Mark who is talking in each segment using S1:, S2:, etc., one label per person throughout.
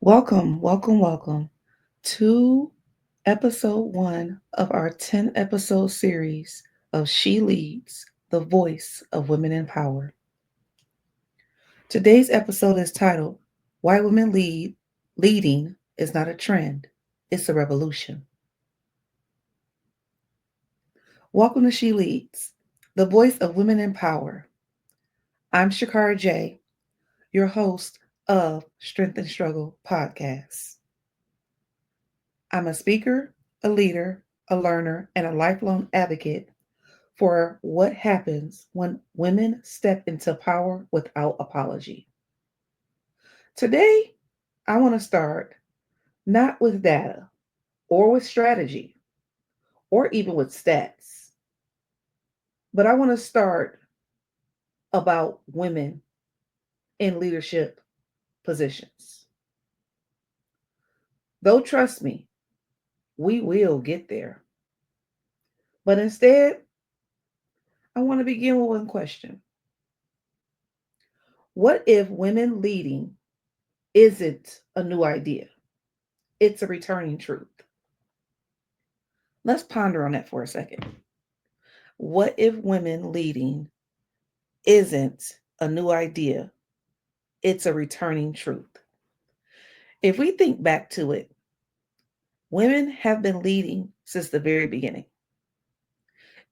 S1: Welcome to episode 1 of our 10 episode series of She Leads, the Voice of Women in Power. Today's episode is titled Why Women Lead Leading is Not a Trend, It's a Revolution. Welcome to She Leads, the Voice of Women in Power. I'm Shakara J, your host of Strength and Struggle podcast. I'm a speaker, a leader, a learner, and a lifelong advocate for what happens when women step into power without apology. Today, I want to start not with data or with strategy or even with stats, but I want to start about women in leadership positions. Though, trust me, we will get there. But instead, I want to begin with one question. What if women leading isn't a new idea? It's a returning truth. Let's ponder on that for a second. What if women leading isn't a new idea? It's a returning truth. If we think back to it, women have been leading since the very beginning.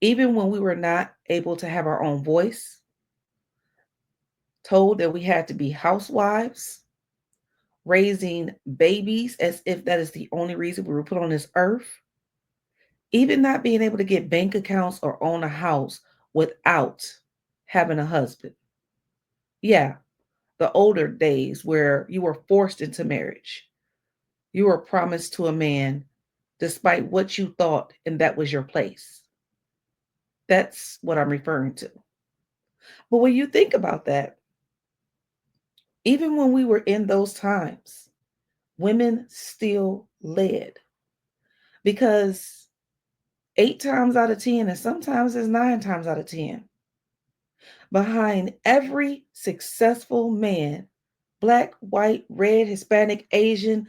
S1: Even when we were not able to have our own voice, told that we had to be housewives, raising babies as if that is the only reason we were put on this earth, even not being able to get bank accounts or own a house without having a husband. Yeah, the older days where you were forced into marriage. You were promised to a man despite what you thought, and that was your place. That's what I'm referring to. But when you think about that, even when we were in those times, women still led because 8 times out of 10, and sometimes it's 9 times out of 10, behind every successful man, black, white, red, Hispanic, Asian,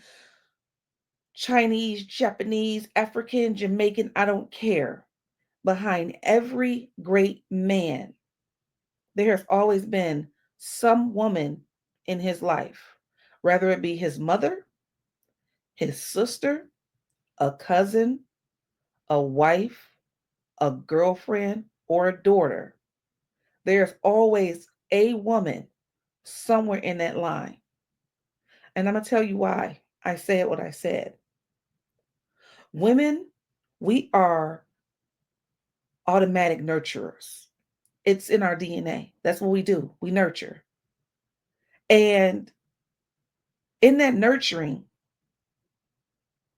S1: Chinese, Japanese, African, Jamaican, I don't care. Behind every great man, there has always been some woman in his life, whether it be his mother, his sister, a cousin, a wife, a girlfriend, or a daughter. There's always a woman somewhere in that line. And I'm going to tell you why I said what I said. Women, we are automatic nurturers. It's in our DNA. That's what we do. We nurture. And in that nurturing,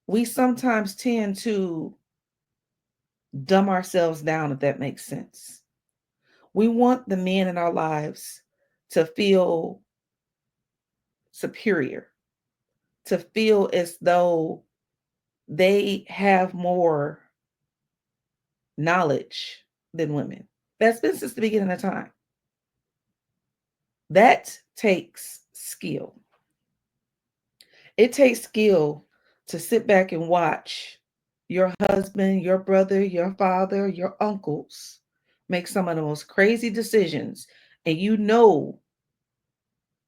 S1: we sometimes tend to dumb ourselves down, if that makes sense. We want the men in our lives to feel superior, to feel as though they have more knowledge than women. That's been since the beginning of time. That takes skill. It takes skill to sit back and watch your husband, your brother, your father, your uncles make some of the most crazy decisions. And you know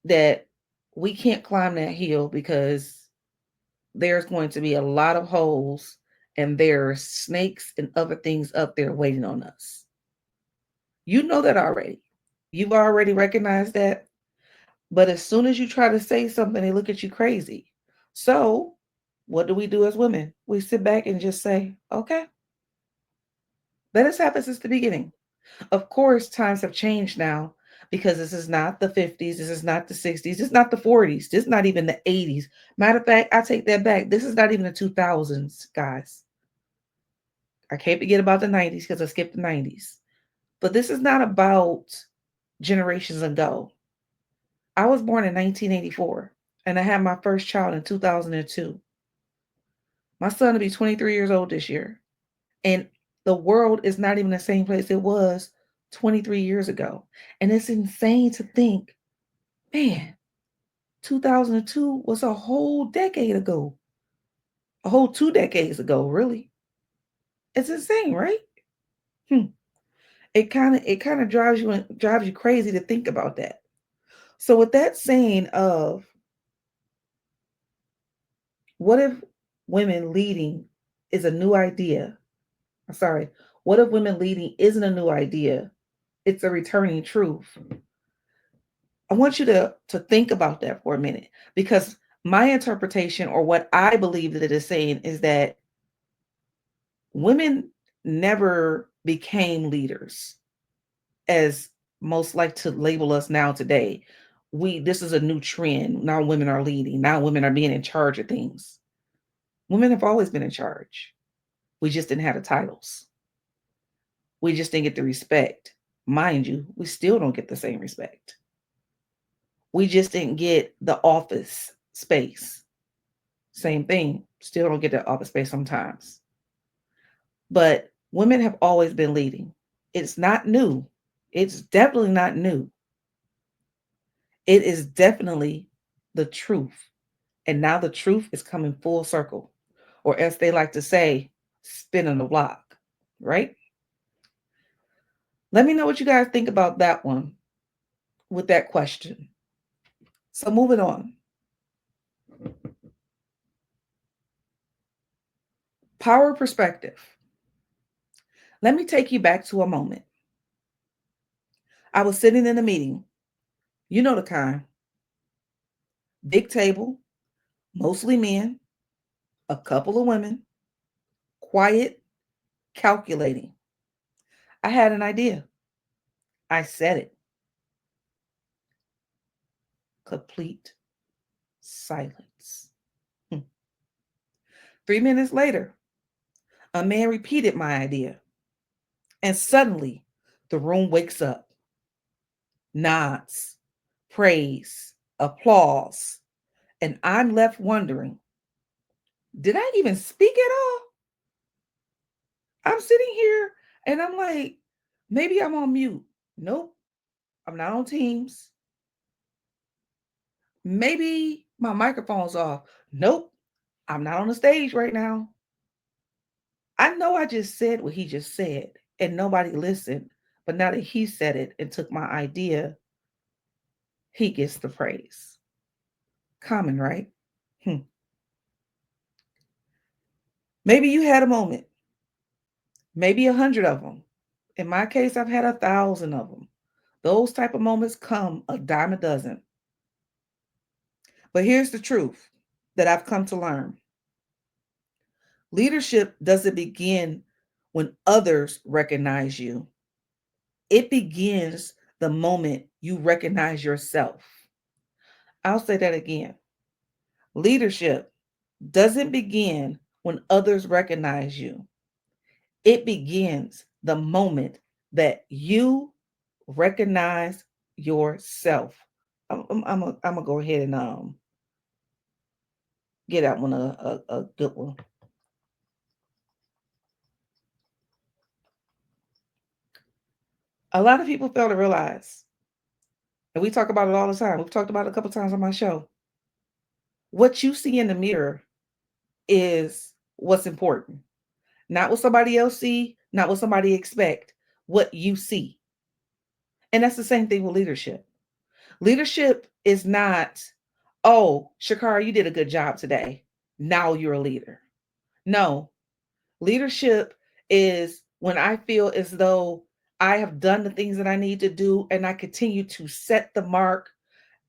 S1: that we can't climb that hill because there's going to be a lot of holes and there's snakes and other things up there waiting on us. You know that already. You've already recognized that. But as soon as you try to say something, they look at you crazy. So, what do we do as women? We sit back and just say, okay, that has happened since the beginning. Of course, times have changed now because this is not the 50s, this is not the 60s, this is not the 40s, this is not even the 80s. Matter of fact, I take that back. This is not even the 2000s, guys. I can't forget about the 90s because I skipped the 90s. But this is not about generations ago. I was born in 1984 and I had my first child in 2002. My son will be 23 years old this year. And the world is not even the same place it was 23 years ago. And it's insane to think, man, 2002 was a whole decade ago, a whole 2 decades ago, really. It's insane, right? Hmm. It kind of drives you crazy to think about that. So with that saying of what if women leading is a new idea? Sorry, what if women leading isn't a new idea? It's a returning truth. I want you to think about that for a minute, because my interpretation, or what I believe that it is saying, is that women never became leaders, as most like to label us now today. This is a new trend. Now women are leading. Now women are being in charge of things. Women have always been in charge. We just didn't have the titles. We just didn't get the respect. Mind you, we still don't get the same respect. We just didn't get the office space. Same thing. Still don't get the office space sometimes. But women have always been leading. It's not new. It's definitely not new. It is definitely the truth. And now the truth is coming full circle, or as they like to say, spinning the block, right? Let me know what you guys think about that one with that question. So moving on. Power perspective. Let me take you back to a moment. I was sitting in a meeting. You know the kind. Big table, mostly men, a couple of women, quiet, calculating. I had an idea. I said it. Complete silence. 3 minutes later, a man repeated my idea, and suddenly the room wakes up. Nods, praise, applause, and I'm left wondering, did I even speak at all? I'm sitting here and I'm like, maybe I'm on mute. Nope, I'm not on Teams. Maybe my microphone's off. Nope, I'm not on the stage right now. I know I just said what he just said and nobody listened, but now that he said it and took my idea, he gets the praise. Common, right? Hmm. Maybe you had a moment, maybe 100 of them. In my case, I've had 1,000 of them. Those type of moments come a dime a dozen. But here's the truth that I've come to learn. Leadership doesn't begin when others recognize you. It begins the moment you recognize yourself. I'll say that again. Leadership doesn't begin when others recognize you. It begins the moment that you recognize yourself. I'm gonna go ahead and get that one a good one. A lot of people fail to realize, and we talk about it all the time. We've talked about it a couple times on my show. What you see in the mirror is what's important. Not what somebody else see, not what somebody expect, what you see. And that's the same thing with leadership. Leadership is not, oh, Shakara, you did a good job today. Now you're a leader. No, leadership is when I feel as though I have done the things that I need to do and I continue to set the mark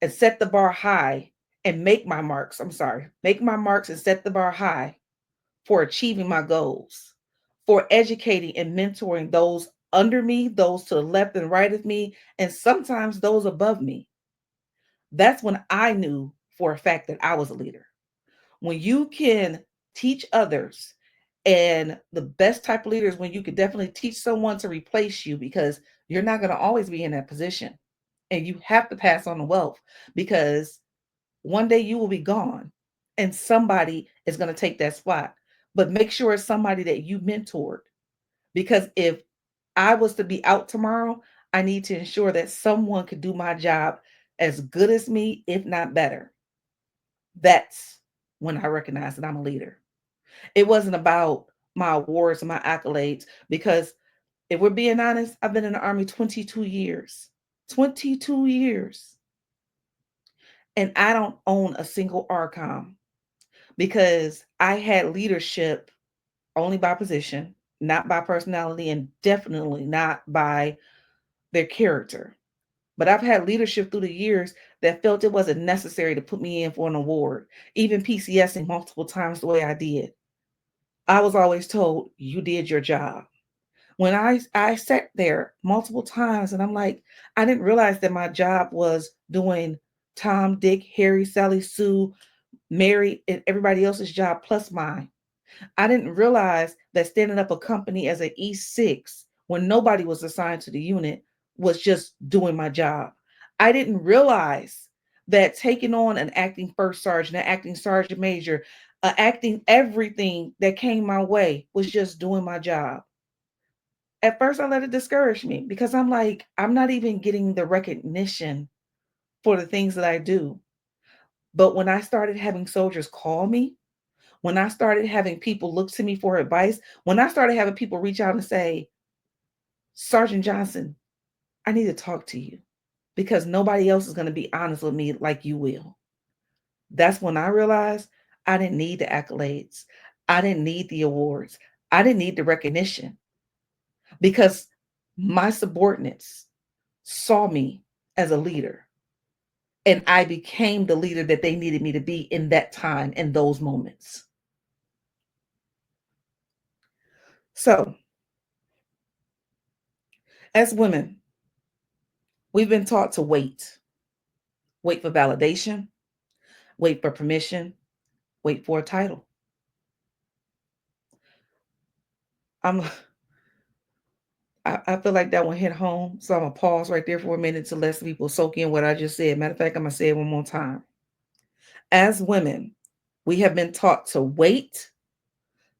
S1: and set the bar high and make my marks. I'm sorry, make my marks and set the bar high for achieving my goals, for educating and mentoring those under me, those to the left and right of me, and sometimes those above me. That's when I knew for a fact that I was a leader. When you can teach others, and the best type of leader is when you can definitely teach someone to replace you, because you're not going to always be in that position. And you have to pass on the wealth, because one day you will be gone and somebody is going to take that spot. But make sure it's somebody that you mentored, because if I was to be out tomorrow, I need to ensure that someone could do my job as good as me, if not better. That's when I recognized that I'm a leader. It wasn't about my awards and my accolades because if we're being honest, I've been in the Army 22 years. 22 years. And I don't own a single ARCOM because I had leadership only by position, not by personality, and definitely not by their character. But I've had leadership through the years that felt it wasn't necessary to put me in for an award, even PCSing multiple times the way I did. I was always told, you did your job. When I sat there multiple times and I'm like, I didn't realize that my job was doing Tom, Dick, Harry, Sally, Sue, Mary, and everybody else's job plus mine. I didn't realize that standing up a company as an E6 when nobody was assigned to the unit was just doing my job. I didn't realize that taking on an acting first sergeant, an acting sergeant major, acting everything that came my way was just doing my job. At first, I let it discourage me because I'm like, I'm not even getting the recognition for the things that I do. But when I started having soldiers call me, when I started having people look to me for advice, when I started having people reach out and say, Sergeant Johnson, I need to talk to you because nobody else is going to be honest with me like you will. That's when I realized I didn't need the accolades. I didn't need the awards. I didn't need the recognition because my subordinates saw me as a leader and I became the leader that they needed me to be in that time, in those moments. So, as women, we've been taught to wait for validation, wait for permission, wait for a title. I'm I feel like that one hit home. So I'm gonna pause right there for a minute to let people soak in what I just said. Matter of fact, I'm gonna say it one more time. As women, we have been taught to wait,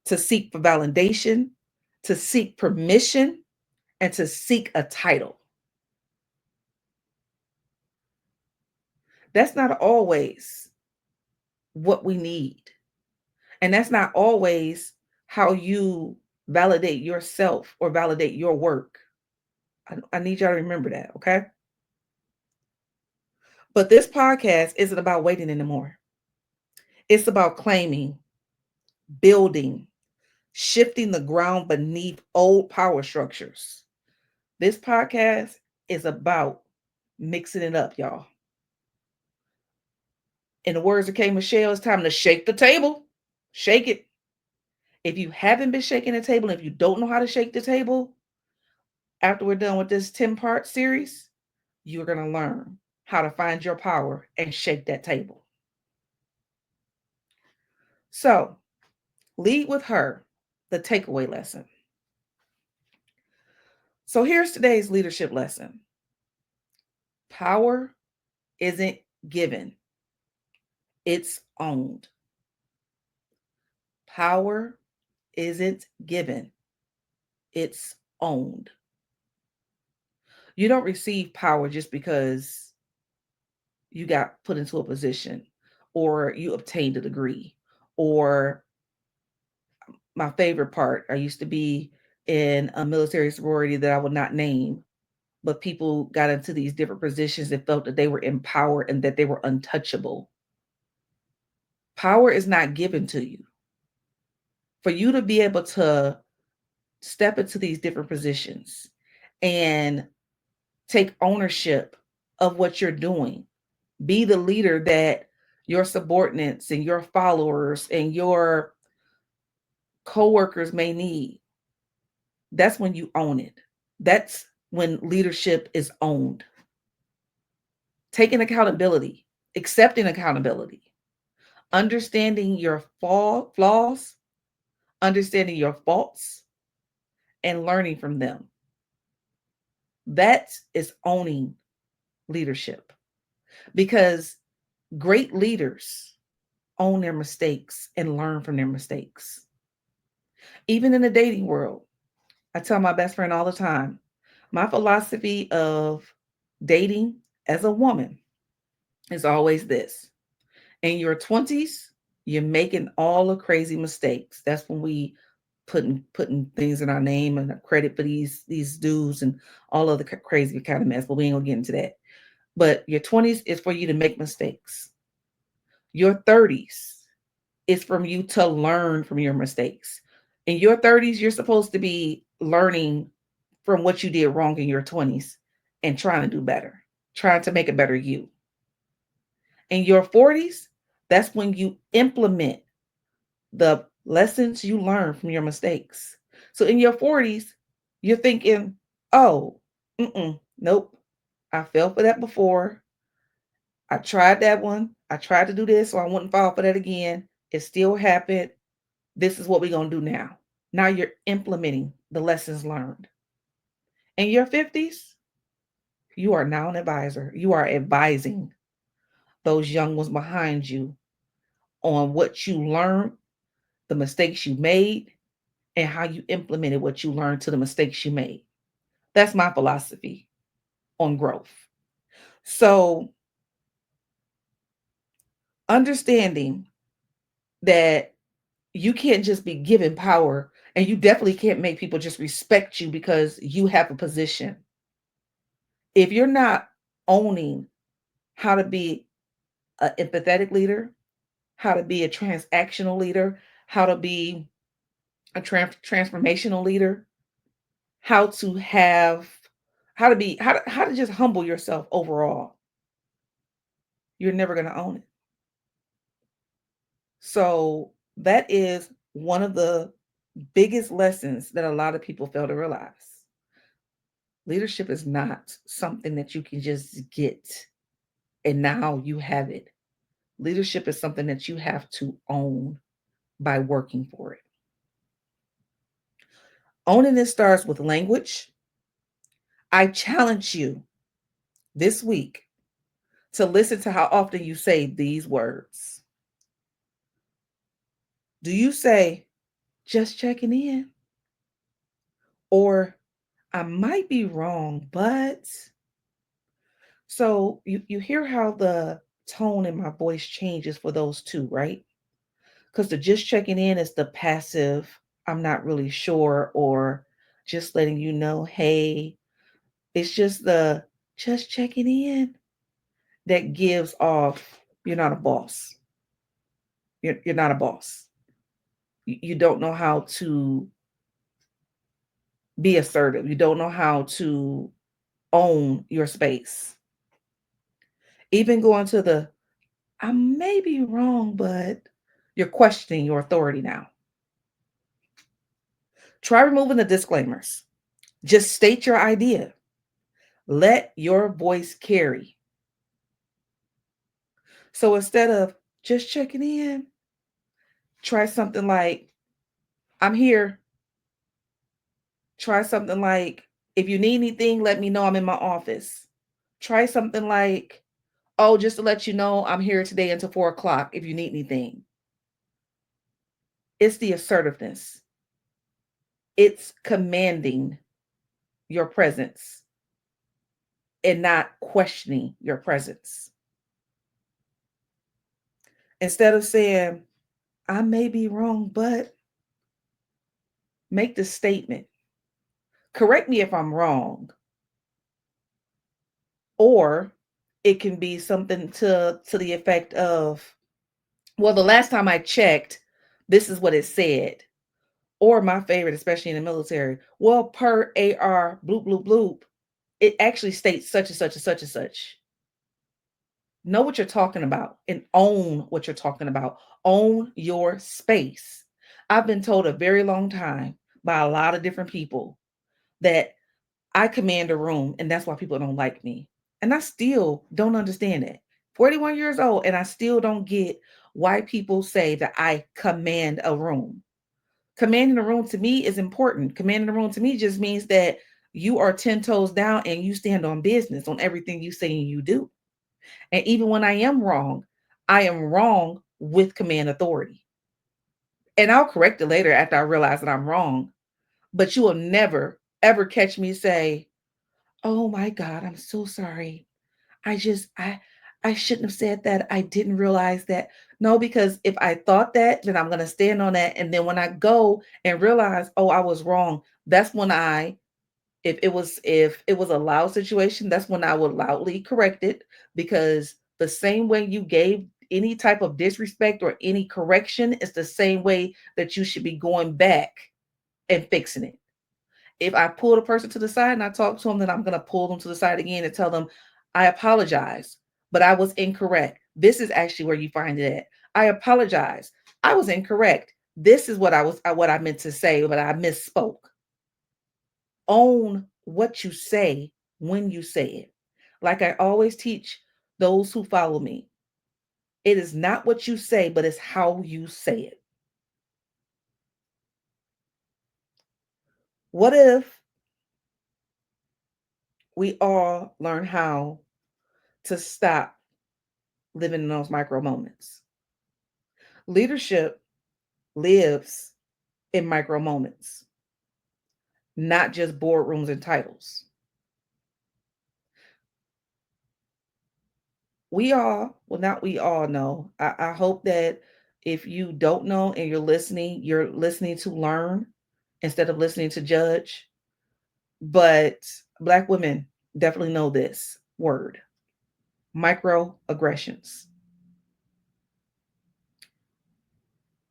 S1: to seek for validation, to seek permission, and to seek a title. That's not always what we need. And that's not always how you validate yourself or validate your work. I need y'all to remember that, okay? But this podcast isn't about waiting anymore. It's about claiming, building, shifting the ground beneath old power structures. This podcast is about mixing it up, y'all. In the words of K. Michelle, it's time to shake the table. Shake it. If you haven't been shaking the table, if you don't know how to shake the table, after we're done with this 10-part series, you're going to learn how to find your power and shake that table. So, lead with her, the takeaway lesson. So, here's today's leadership lesson. Power isn't given, it's owned. Power isn't given, it's owned. You don't receive power just because you got put into a position or you obtained a degree. Or my favorite part, I used to be in a military sorority that I would not name, but people got into these different positions and felt that they were in power and that they were untouchable. Power is not given to you. For you to be able to step into these different positions and take ownership of what you're doing, be the leader that your subordinates and your followers and your coworkers may need. That's when you own it. That's when leadership is owned. Taking accountability, accepting accountability, understanding your flaws, understanding your faults, and learning from them. That is owning leadership because great leaders own their mistakes and learn from their mistakes. Even in the dating world, I tell my best friend all the time, my philosophy of dating as a woman is always this: In your 20s, you're making all the crazy mistakes. That's when we putting things in our name and credit for these dues and all of the crazy kind of mess. But we ain't gonna get into that. But your 20s is for you to make mistakes. Your 30s is from you to learn from your mistakes. In your 30s, you're supposed to be learning from what you did wrong in your 20s and trying to do better, trying to make a better you. In your 40s, that's when you implement the lessons you learn from your mistakes. So in your 40s, you're thinking, oh, nope, I fell for that before. I tried that one. I tried to do this so I wouldn't fall for that again. It still happened. This is what we're going to do now. Now you're implementing the lessons learned. In your 50s, you are now an advisor. You are advising those young ones behind you on what you learned, the mistakes you made, and how you implemented what you learned to the mistakes you made. That's my philosophy on growth. So, understanding that you can't just be given power, and you definitely can't make people just respect you because you have a position. If you're not owning how to be an empathetic leader, how to be a transactional leader, how to be a transformational leader, how to have how to just humble yourself overall, you're never going to own it. So that is one of the biggest lessons that a lot of people fail to realize. Leadership is not something that you can just get and now you have it. Leadership is something that you have to own by working for it. Owning it starts with language. I challenge you this week to listen to how often you say these words. Do you say, just checking in? Or I might be wrong, but so you hear how the tone in my voice changes for those two, right? Because the just checking in is the passive, I'm not really sure, or just letting you know, hey, it's just the just checking in that gives off you're not a boss. You're not a boss. You don't know how to be assertive. You don't know how to own your space. Even going to the, I may be wrong, but you're questioning your authority now. Try removing the disclaimers. Just state your idea. Let your voice carry. So instead of just checking in, try something like, I'm here. Try something like, if you need anything, let me know. I'm in my office. Try something like, oh, just to let you know, I'm here today until 4 o'clock if you need anything. It's the assertiveness, it's commanding your presence and not questioning your presence. Instead of saying, I may be wrong, but make the statement. Correct me if I'm wrong. Or it can be something to the effect of, well, the last time I checked, this is what it said. Or my favorite, especially in the military, well, per AR bloop bloop bloop, it actually states such and such and such and such. Know what you're talking about and own what you're talking about. Own your space. I've been told a very long time by a lot of different people that I command a room and that's why people don't like me. And I still don't understand it. 41 years old and I still don't get why people say that I command a room. Commanding a room to me is important. Commanding a room to me just means that you are 10 toes down and you stand on business on everything you say and you do. And even when I am wrong with command authority. And I'll correct it later after I realize that I'm wrong. But you will never, ever catch me say, oh my God, I'm so sorry. I just, I shouldn't have said that. I didn't realize that. No, because if I thought that, then I'm going to stand on that. And then when I go and realize, oh, I was wrong, that's when if it was a loud situation, that's when I would loudly correct it, because the same way you gave any type of disrespect or any correction is the same way that you should be going back and fixing it. If I pull the person to the side and I talk to them, then I'm going to pull them to the side again and tell them, I apologize, but I was incorrect. This is actually where you find it at. I apologize. I was incorrect. This is what I meant to say, but I misspoke. Own what you say when you say it. Like I always teach those who follow me, it is not what you say, but it's how you say it. What if we all learn how to stop living in those micro moments? Leadership lives in micro moments, not just boardrooms and titles. Not we all know. I hope that if you don't know and you're listening to learn instead of listening to judge. But Black women definitely know this word: microaggressions.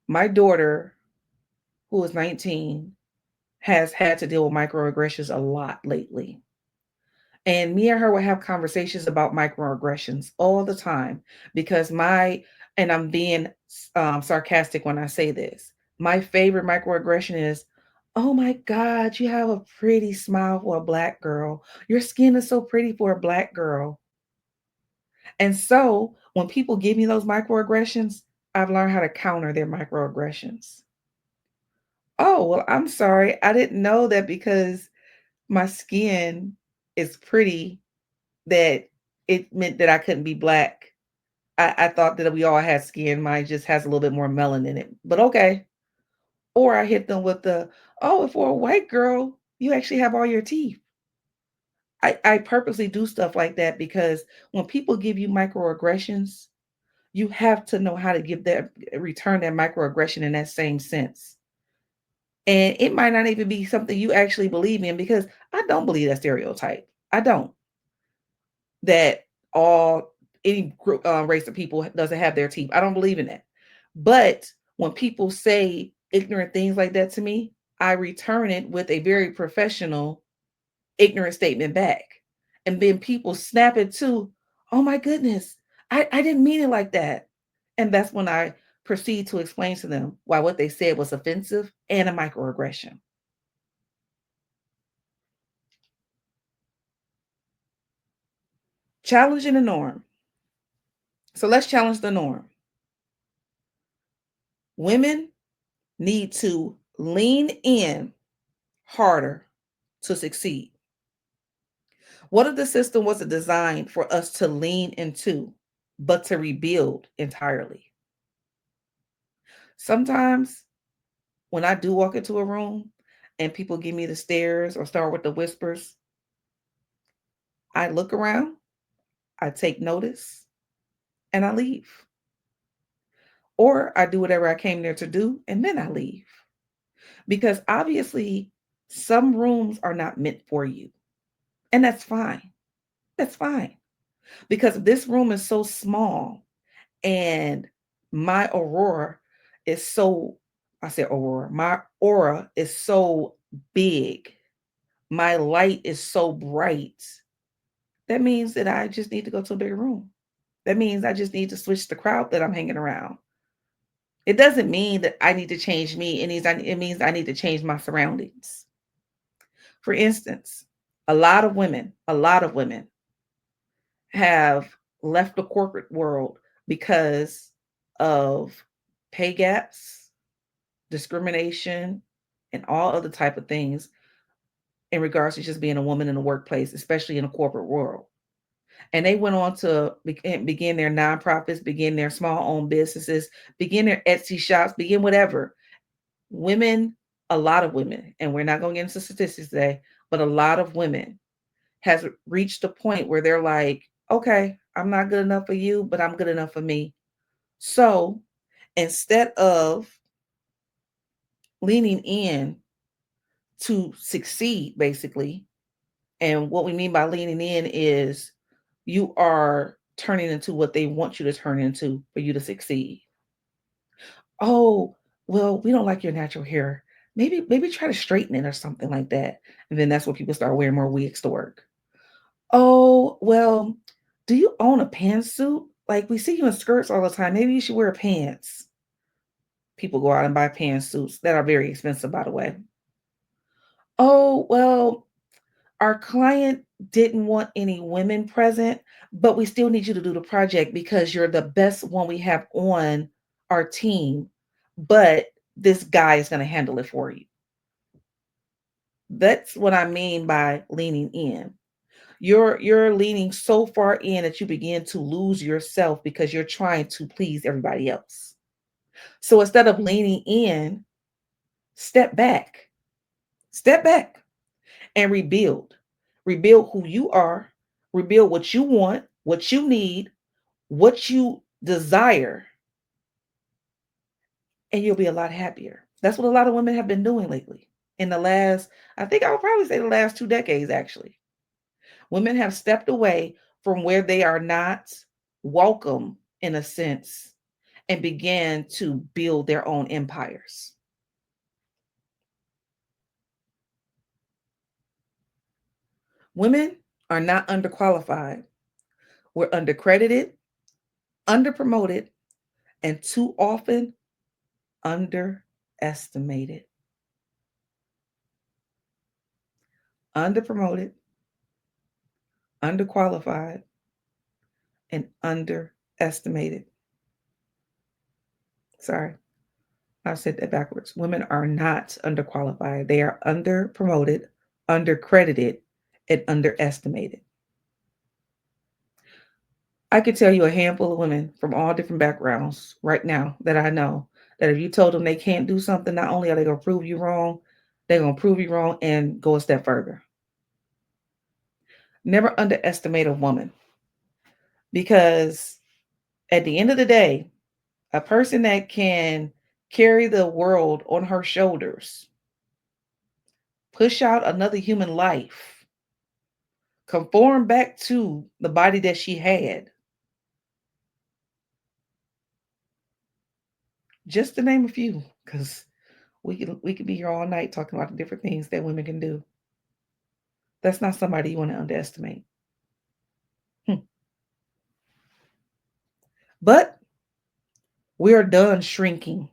S1: My daughter, who is 19, has had to deal with microaggressions a lot lately. And me and her would have conversations about microaggressions all the time because and I'm being sarcastic when I say this, my favorite microaggression is, oh my God, you have a pretty smile for a Black girl. Your skin is so pretty for a Black girl. And so when people give me those microaggressions, I've learned how to counter their microaggressions. Oh, well, I'm sorry. I didn't know that because my skin is pretty that it meant that I couldn't be Black. I thought that we all had skin. Mine just has a little bit more melanin in it. But okay. Or I hit them with oh, for a white girl, you actually have all your teeth. I purposely do stuff like that because when people give you microaggressions, you have to know how to return that microaggression in that same sense. And it might not even be something you actually believe in, because I don't believe that stereotype. I don't. That all any group race of people doesn't have their teeth. I don't believe in that. But when people say ignorant things like that to me, I return it with a very professional ignorant statement back. And then people snap it to, oh my goodness, I didn't mean it like that. And that's when I proceed to explain to them why what they said was offensive and a microaggression. Challenging the norm. So let's challenge the norm. Women need to lean in harder to succeed. What if the system wasn't designed for us to lean into, but to rebuild entirely? Sometimes when I do walk into a room and people give me the stares or start with the whispers, I look around, I take notice, and I leave. Or I do whatever I came there to do and then I leave. Because obviously, some rooms are not meant for you. And that's fine. That's fine. Because this room is so small and my aurora is so, I said aurora, my aura is so big. My light is so bright. That means that I just need to go to a bigger room. That means I just need to switch the crowd that I'm hanging around. It doesn't mean that I need to change me. It means I need to change my surroundings. For instance, a lot of women have left the corporate world because of pay gaps, discrimination, and all other type of things in regards to just being a woman in the workplace, especially in the corporate world. And they went on to begin their nonprofits, begin their small owned businesses, begin their Etsy shops, begin whatever. Women, a lot of women, and we're not going to get into statistics today, but a lot of women has reached a point where they're like, okay, I'm not good enough for you, but I'm good enough for me. So instead of leaning in to succeed, basically, and what we mean by leaning in is you are turning into what they want you to turn into for you to succeed. Oh, well, we don't like your natural hair. Maybe try to straighten it or something like that. And then that's when people start wearing more wigs to work. Oh, well, do you own a pantsuit? Like we see you in skirts all the time. Maybe you should wear pants. People go out and buy pantsuits that are very expensive, by the way. Oh, well, our client didn't want any women present, but we still need you to do the project because you're the best one we have on our team. But this guy is going to handle it for you. That's what I mean by leaning in. You're leaning so far in that you begin to lose yourself because you're trying to please everybody else. So instead of leaning in, step back. Step back and rebuild. Rebuild who you are, rebuild what you want, what you need, what you desire, and you'll be a lot happier. That's what a lot of women have been doing lately. In the last, I think I would probably say the last 2 decades, actually. Women have stepped away from where they are not welcome, in a sense, and began to build their own empires. Women are not underqualified. We're undercredited, underpromoted, and too often underestimated. Underpromoted, underqualified, and underestimated. Sorry, I said that backwards. Women are not underqualified. They are underpromoted, undercredited, and underestimated. I could tell you a handful of women from all different backgrounds right now that I know that if you told them they can't do something, not only are they going to prove you wrong, they're going to prove you wrong and go a step further. Never underestimate a woman because at the end of the day, a person that can carry the world on her shoulders, push out another human life, conform back to the body that she had, just to name a few, because we could be here all night talking about the different things that women can do. That's not somebody you want to underestimate. Hmm. But we are done shrinking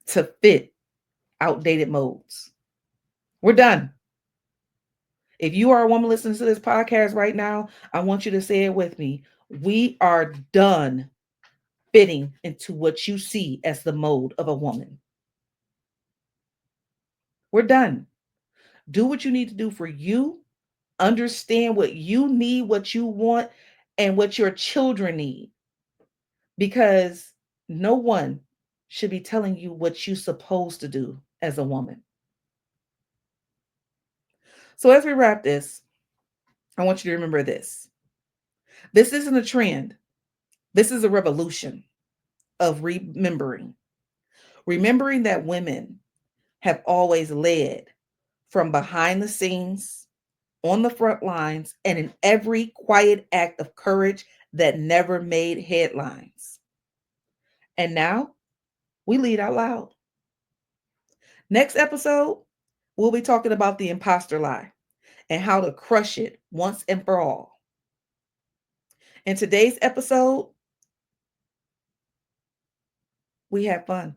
S1: to fit outdated molds. We're done. If you are a woman listening to this podcast right now, I want you to say it with me. We are done fitting into what you see as the mold of a woman. We're done. Do what you need to do for you. Understand what you need, what you want, and what your children need. Because no one should be telling you what you're supposed to do as a woman. So, as we wrap this, I want you to remember this. This isn't a trend, this is a revolution of remembering. Remembering that women have always led from behind the scenes, on the front lines, and in every quiet act of courage that never made headlines. And now we lead out loud. Next episode, we'll be talking about the imposter lie and how to crush it once and for all. In today's episode, we had fun.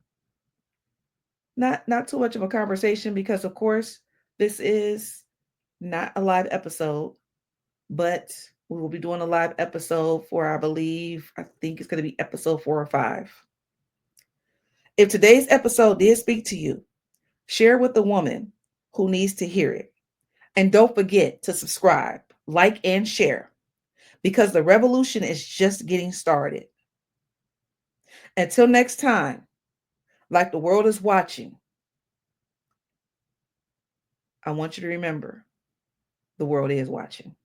S1: Not too much of a conversation because of course this is not a live episode, but we will be doing a live episode for I think it's going to be episode 4 or 5. If today's episode did speak to you, share with the woman who needs to hear it. And don't forget to subscribe, like, and share because the revolution is just getting started. Until next time, like the world is watching, I want you to remember the world is watching.